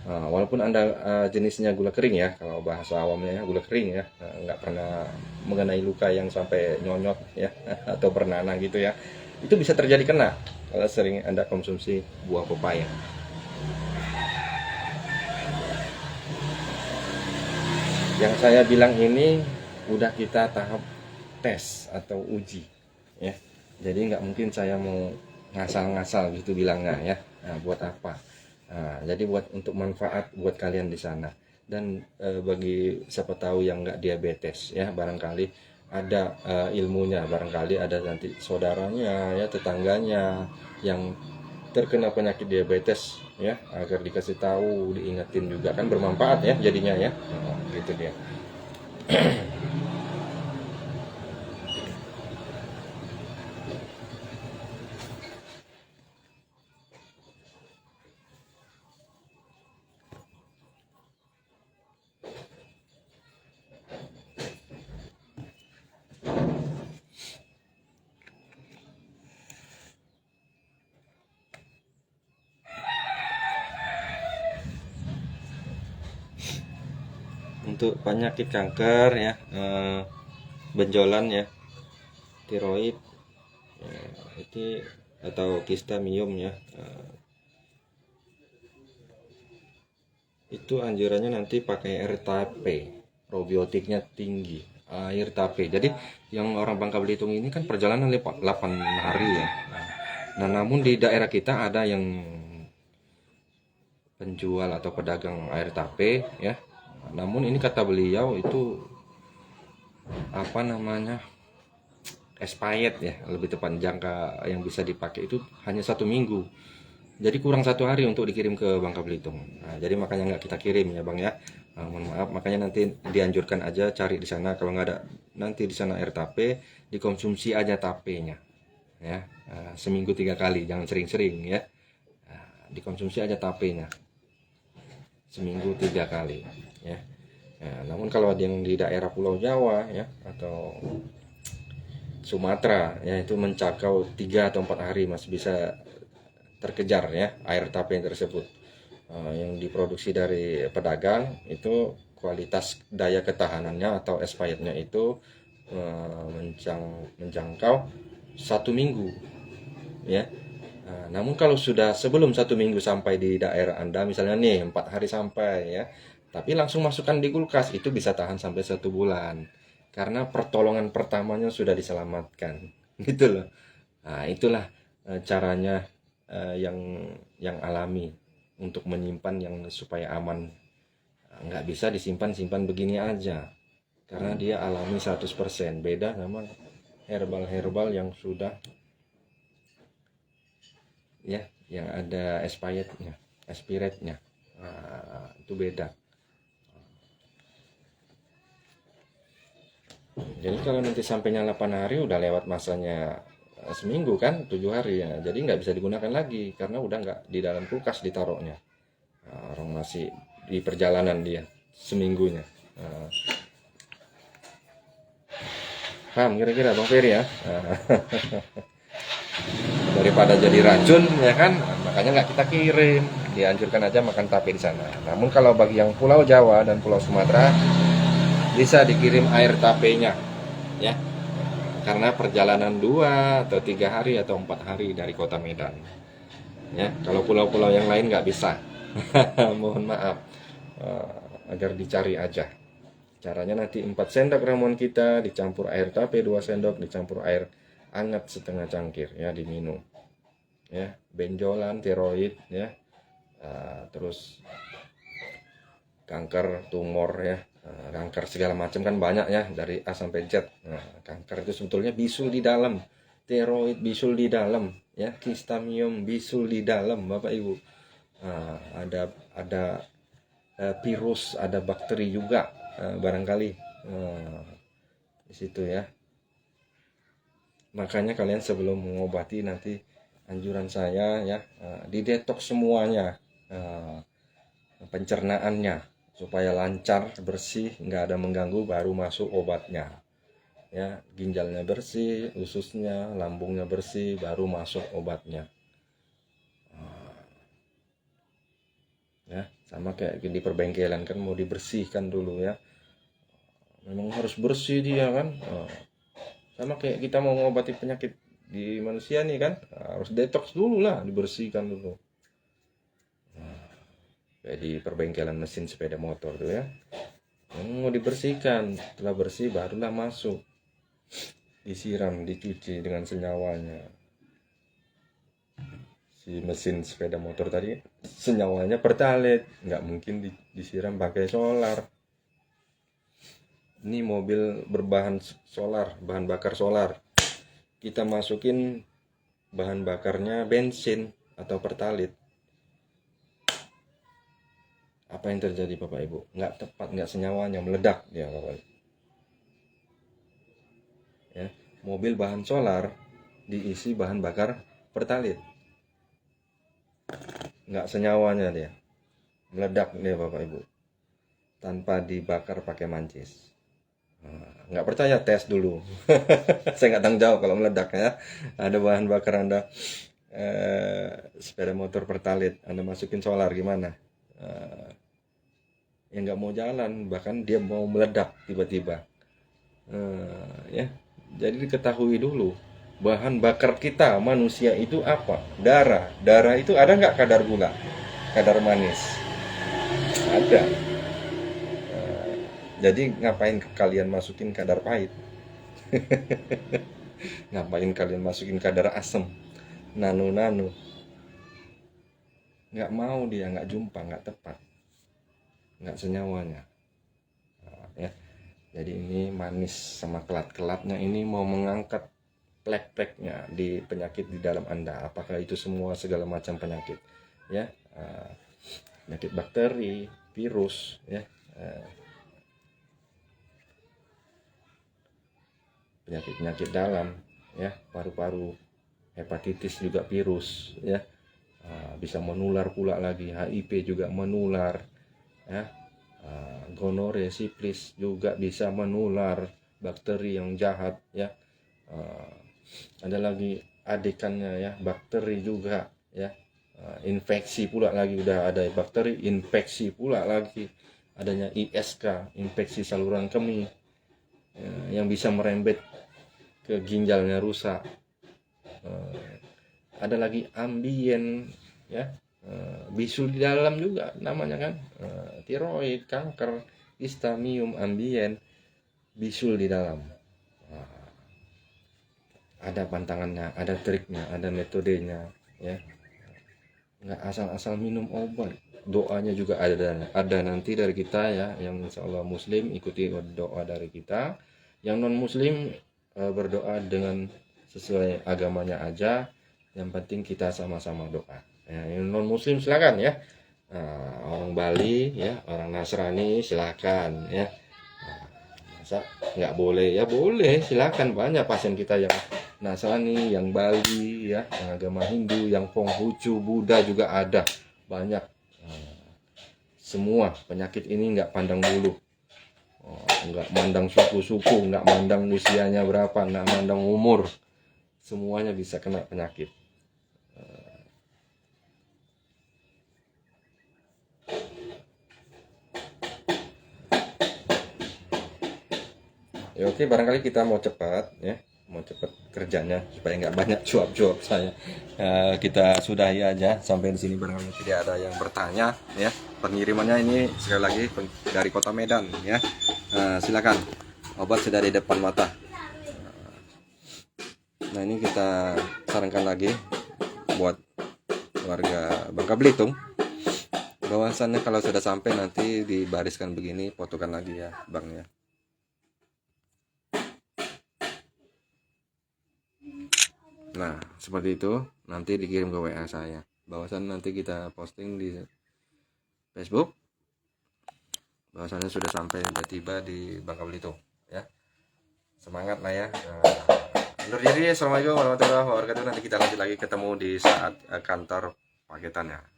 Nah, walaupun anda jenisnya gula kering ya, kalau bahasa awamnya ya gula kering ya, nggak pernah mengenai luka yang sampai nyonyot ya atau bernanah gitu ya, itu bisa terjadi kena kalau sering anda konsumsi buah pepaya. Yang saya bilang ini udah kita tahap tes atau uji ya, jadi nggak mungkin saya mau ngasal-ngasal gitu bilangnya ya. Nah, buat apa? Nah, jadi buat untuk manfaat buat kalian di sana, dan bagi siapa tahu yang nggak diabetes ya, barangkali ada ilmunya, barangkali ada nanti saudaranya ya, tetangganya yang terkena penyakit diabetes ya, agar dikasih tahu, diingetin juga kan bermanfaat ya jadinya ya. Nah, gitu dia. Untuk penyakit kanker ya, benjolan ya, tiroid ya, itu atau kista miom ya, itu anjurannya nanti pakai air tape, probiotiknya tinggi, air tape. Jadi yang orang Bangka Belitung ini kan perjalanan 8 hari ya. Nah, namun di daerah kita ada yang penjual atau pedagang air tape ya. Namun ini kata beliau itu apa namanya, expired ya, lebih tepat jangka yang bisa dipakai itu hanya 1 minggu. Jadi kurang 1 hari untuk dikirim ke Bangka Belitung. Nah, jadi makanya nggak kita kirim ya bang ya. Mohon maaf, makanya nanti dianjurkan aja cari di sana. Kalau nggak ada nanti di sana air tape, dikonsumsi aja tapenya ya. Seminggu 3 kali, jangan sering-sering ya. Dikonsumsi aja tapenya seminggu 3 kali ya. Namun kalau ada yang di daerah Pulau Jawa ya atau Sumatera ya, itu mencakau 3 atau 4 hari masih bisa terkejar ya air tape tersebut. Yang diproduksi dari pedagang itu kualitas daya ketahanannya atau expirednya itu menjangkau 1 minggu ya. Namun kalau sudah sebelum 1 minggu sampai di daerah Anda, misalnya nih 4 hari sampai ya, tapi langsung masukkan di kulkas, itu bisa tahan sampai 1 bulan karena pertolongan pertamanya sudah diselamatkan gitu loh. Nah, itulah caranya yang alami untuk menyimpan yang supaya aman. Nggak bisa disimpan-simpan begini aja karena dia alami 100%, beda sama herbal-herbal yang sudah ya, yang ada expirednya. Nah, itu beda. Jadi kalau nanti sampainya 8 hari udah lewat masanya seminggu kan, 7 hari ya, jadi nggak bisa digunakan lagi karena udah nggak di dalam kulkas ditaruhnya. Orang masih di perjalanan dia seminggunya. Paham kira-kira Bang Ferry ya? Daripada jadi racun ya kan, makanya nggak kita kirim, dianjurkan aja makan tape di sana. Namun kalau bagi yang Pulau Jawa dan Pulau Sumatera bisa dikirim air tapenya ya, karena perjalanan 2 atau 3 hari atau 4 hari dari kota Medan ya. Kalau pulau-pulau yang lain nggak bisa. Mohon maaf, agar dicari aja caranya. Nanti 4 sendok ramuan kita dicampur air tape 2 sendok, dicampur air hangat setengah cangkir ya, diminum ya. Benjolan, tiroid ya, terus kanker, tumor ya, kanker segala macam kan banyak ya dari A sampai Z. Nah, kanker itu sebetulnya bisul di dalam, tiroid bisul di dalam, ya, kistamium bisul di dalam, Bapak Ibu. Nah, ada virus, ada bakteri juga barangkali di situ ya. Makanya kalian sebelum mengobati nanti anjuran saya ya, didetoks semuanya, pencernaannya supaya lancar, bersih, nggak ada mengganggu, baru masuk obatnya ya. Ginjalnya bersih, ususnya, lambungnya bersih, baru masuk obatnya ya. Sama kayak di perbengkelan kan, mau dibersihkan dulu ya, memang harus bersih dia kan. Sama kayak kita mau mengobati penyakit di manusia nih kan, harus detox dulu lah, dibersihkan dulu. Kayak di perbengkelan mesin sepeda motor tuh ya, mau dibersihkan, setelah bersih barulah masuk, disiram, dicuci dengan senyawanya. Si mesin sepeda motor tadi senyawanya pertalite, nggak mungkin disiram pakai solar. Ini mobil berbahan solar, bahan bakar solar, kita masukin bahan bakarnya bensin atau pertalite, apa yang terjadi Bapak Ibu? Nggak tepat, nggak senyawanya, meledak dia Bapak Ibu ya. Mobil bahan solar diisi bahan bakar pertalite, nggak senyawanya dia, meledak dia Bapak Ibu, tanpa dibakar pakai mancis. Nggak percaya, tes dulu. Saya nggak tanggung jawab kalau meledak ya. Ada bahan bakar Anda sepeda motor pertalite, Anda masukin solar, gimana? Ya nggak mau jalan, bahkan dia mau meledak tiba-tiba ya. Jadi diketahui dulu bahan bakar kita manusia itu apa. Darah itu ada nggak kadar gula, kadar manis? Ada. Jadi ngapain kalian masukin kadar pahit? Ngapain kalian masukin kadar asam, nano? Nggak mau dia, nggak jumpa, nggak tepat, nggak senyawanya ya. Jadi ini manis sama kelat-kelatnya ini mau mengangkat plek-pleknya di penyakit di dalam Anda. Apakah itu semua segala macam penyakit ya, penyakit bakteri, virus ya, penyakit dalam ya, paru-paru, hepatitis juga virus ya, bisa menular pula lagi, HIV juga menular ya, gonore, siflis juga bisa menular, bakteri yang jahat ya. Ada lagi adekannya ya, bakteri juga ya, infeksi pula lagi, udah ada bakteri, infeksi pula lagi, adanya ISK, infeksi saluran kemih ya, yang bisa merembet ke ginjalnya rusak. Ada lagi ambien ya, bisul di dalam juga namanya kan, tiroid, kanker, kistamium, ambien, bisul di dalam. Ada pantangannya, ada triknya, ada metodenya ya. Nggak asal-asal minum obat, doanya juga ada nanti dari kita ya. Yang insya Allah muslim ikuti doa dari kita, yang non muslim berdoa dengan sesuai agamanya aja, yang penting kita sama-sama doa ya. Yang non muslim silakan ya, orang Bali ya, orang Nasrani silakan ya. Masa nggak boleh? Ya boleh, silakan. Banyak pasien kita yang Nasrani, yang Bali ya, yang agama Hindu, yang Konghucu, Buddha juga ada banyak. Semua penyakit ini nggak pandang bulu, nggak mandang suku-suku, nggak mandang usianya berapa, nggak mandang umur, semuanya bisa kena penyakit. Ya oke, barangkali kita mau cepat ya, mau cepat kerjanya supaya nggak banyak cuap-cuap saya. Kita sudahi aja sampai di sini, barangkali tidak ada yang bertanya ya. Pengirimannya ini sekali lagi dari Kota Medan ya. Silakan, obat sudah di depan mata. Nah ini kita sarankan lagi buat warga Bangka Belitung Bahwasannya kalau sudah sampai nanti dibariskan begini, fotokan lagi ya bang ya. Nah seperti itu, nanti dikirim ke WA saya. Bahwasan nanti kita posting di Facebook bahwasannya sudah sampai, sudah tiba di Bangka Belitung ya. Semangat lah ya. Undur diri. Assalamualaikum warahmatullahi wabarakatuh. Nanti kita lanjut lagi ketemu di saat kantor paketannya.